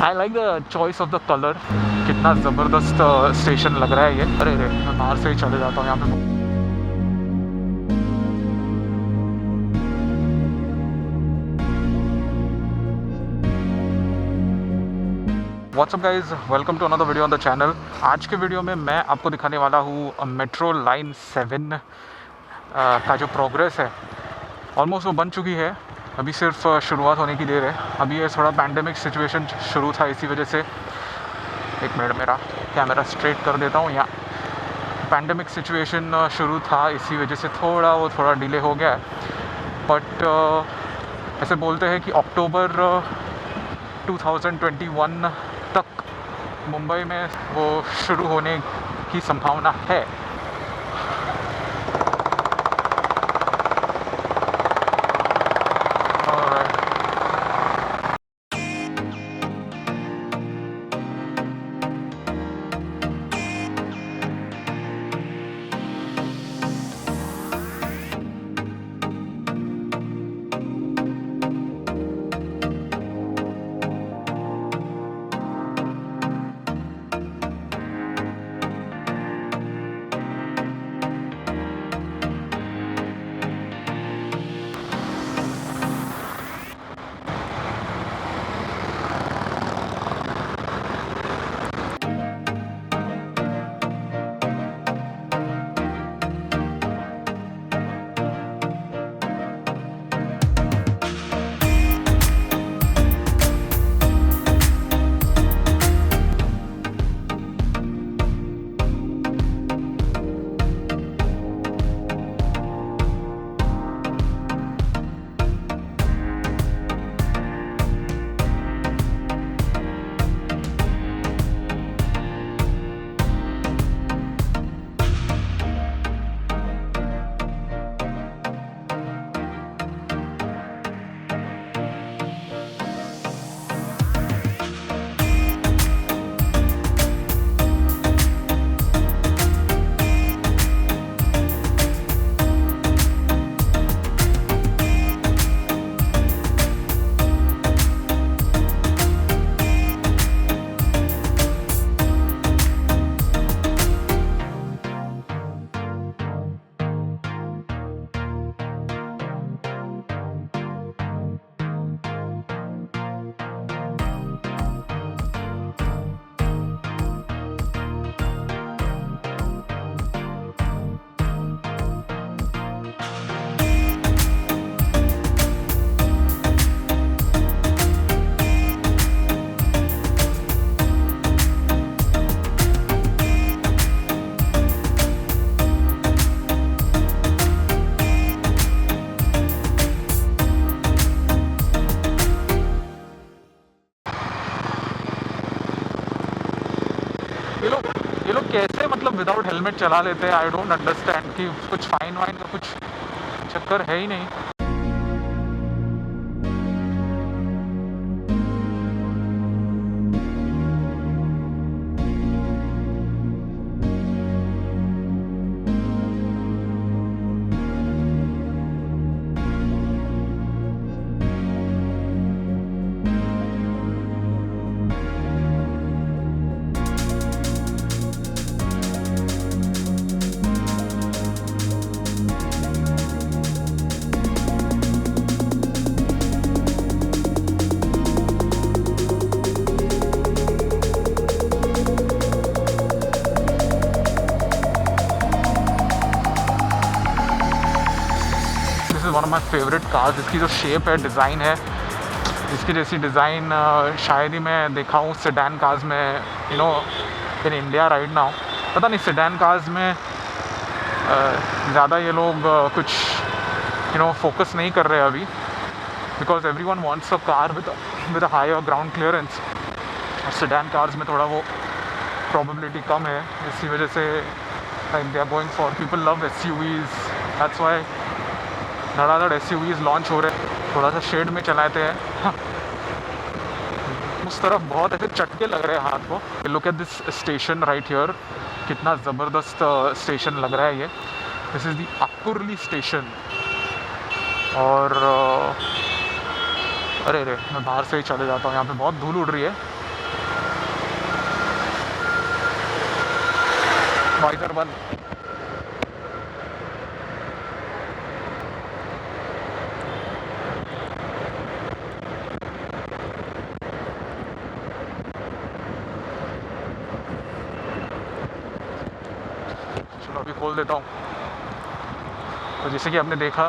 I like the choice of the colour. कितना ज़बरदस्त station लग रहा है ये। अरे रे, मैं बाहर से ही चले जाता हूँ यहाँ पे। What's up guys, welcome to another video on the channel. आज के वीडियो में मैं आपको दिखाने वाला हूँ मेट्रो लाइन 7 का जो प्रोग्रेस है। ऑलमोस्ट वो बन चुकी है, अभी सिर्फ शुरुआत होने की देर है। अभी ये थोड़ा पैंडेमिक सिचुएशन शुरू था, इसी वजह से एक मिनट मेरा कैमरा स्ट्रेट कर देता हूँ। यहाँ पैंडेमिक सिचुएशन शुरू था, इसी वजह से थोड़ा डिले हो गया है। बट ऐसे बोलते हैं कि अक्टूबर 2021 तक मुंबई में वो शुरू होने की संभावना है। ये लोग कैसे मतलब विदाउट हेलमेट चला लेते हैं। आई डोंट अंडरस्टैंड कि कुछ फाइन वाइन का कुछ चक्कर है ही नहीं। One of my favourite cars. इसकी जो शेप है, डिज़ाइन है, इसकी जैसी डिज़ाइन शायद ही मैं देखा हूँ सेडान कार्स में, इन इंडिया राइट नाउ। पता नहीं सेडान कार्स में ज़्यादा ये लोग कुछ फोकस नहीं कर रहे अभी, because everyone wants a car with a higher ground clearance. और सेडान कार्स में थोड़ा वो प्रोबेबिलिटी कम है, इसी वजह से they are going for, people love SUVs, that's why धड़ाधड़ SUVs लॉन्च हो रहे। थोड़ा सा शेड में चलाते हैं उस तरफ बहुत ऐसे चटके लग रहे हैं हाथ को। Look at this station right here, कितना ज़बरदस्त स्टेशन लग रहा है ये। This is the Akurli station. और अरे रे, मैं बाहर से ही चले जाता हूँ, यहाँ पे बहुत धूल उड़ रही है। वाइजर बंद। चलो अभी खोल देता हूँ। तो जैसे कि आपने देखा,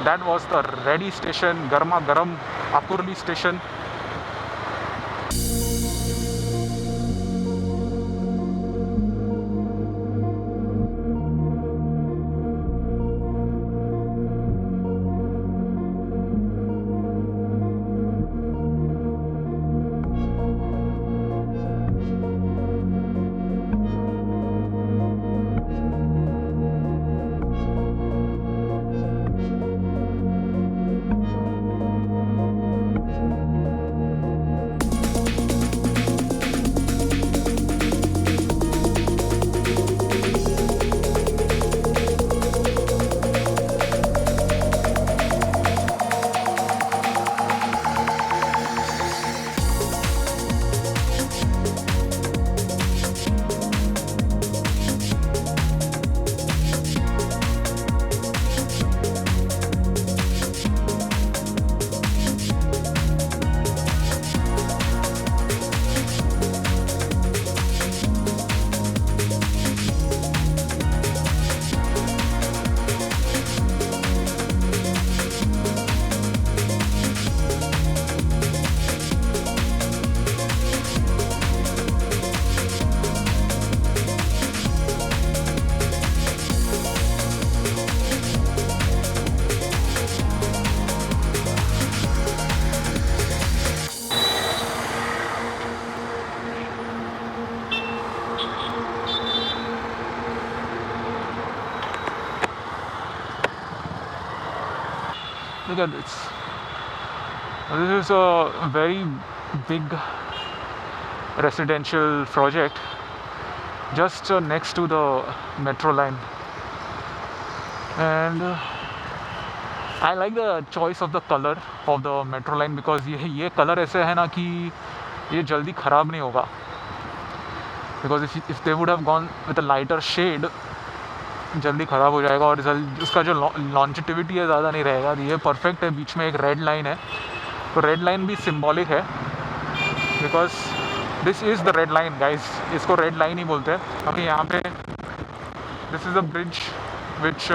that was the ready station, गर्मा गर्म अकुरली station. Look at this. This is a very big residential project just next to the metro line, and I like the choice of the color of the metro line because ये color ऐसे है ना कि ये जल्दी ख़राब नहीं होगा, because if they would have gone with a lighter shade जल्दी ख़राब हो जाएगा और उसका जो लॉन्जिटिविटी है ज़्यादा नहीं रहेगा। ये परफेक्ट है। बीच में एक रेड लाइन है, तो रेड लाइन भी सिंबॉलिक है because this is the red line guys. इसको रेड लाइन ही बोलते हैं क्योंकि यहाँ पे this is a bridge which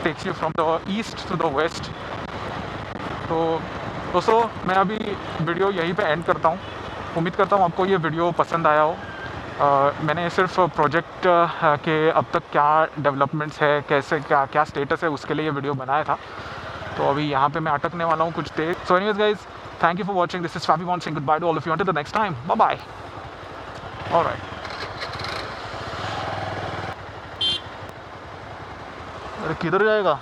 takes you from the east to the west. तो दोस्तों मैं अभी वीडियो यहीं पे एंड करता हूँ। उम्मीद करता हूँ आपको ये वीडियो पसंद आया हो। मैंने सिर्फ प्रोजेक्ट के अब तक क्या डेवलपमेंट्स है, कैसे क्या स्टेटस है, उसके लिए ये वीडियो बनाया था। तो अभी यहाँ पे मैं अटकने वाला हूँ कुछ देर। So anyways guys, thank you for watching. This is Fabi Singh. Goodbye to all of you until the next time. Bye bye. Alright, अरे किधर जाएगा?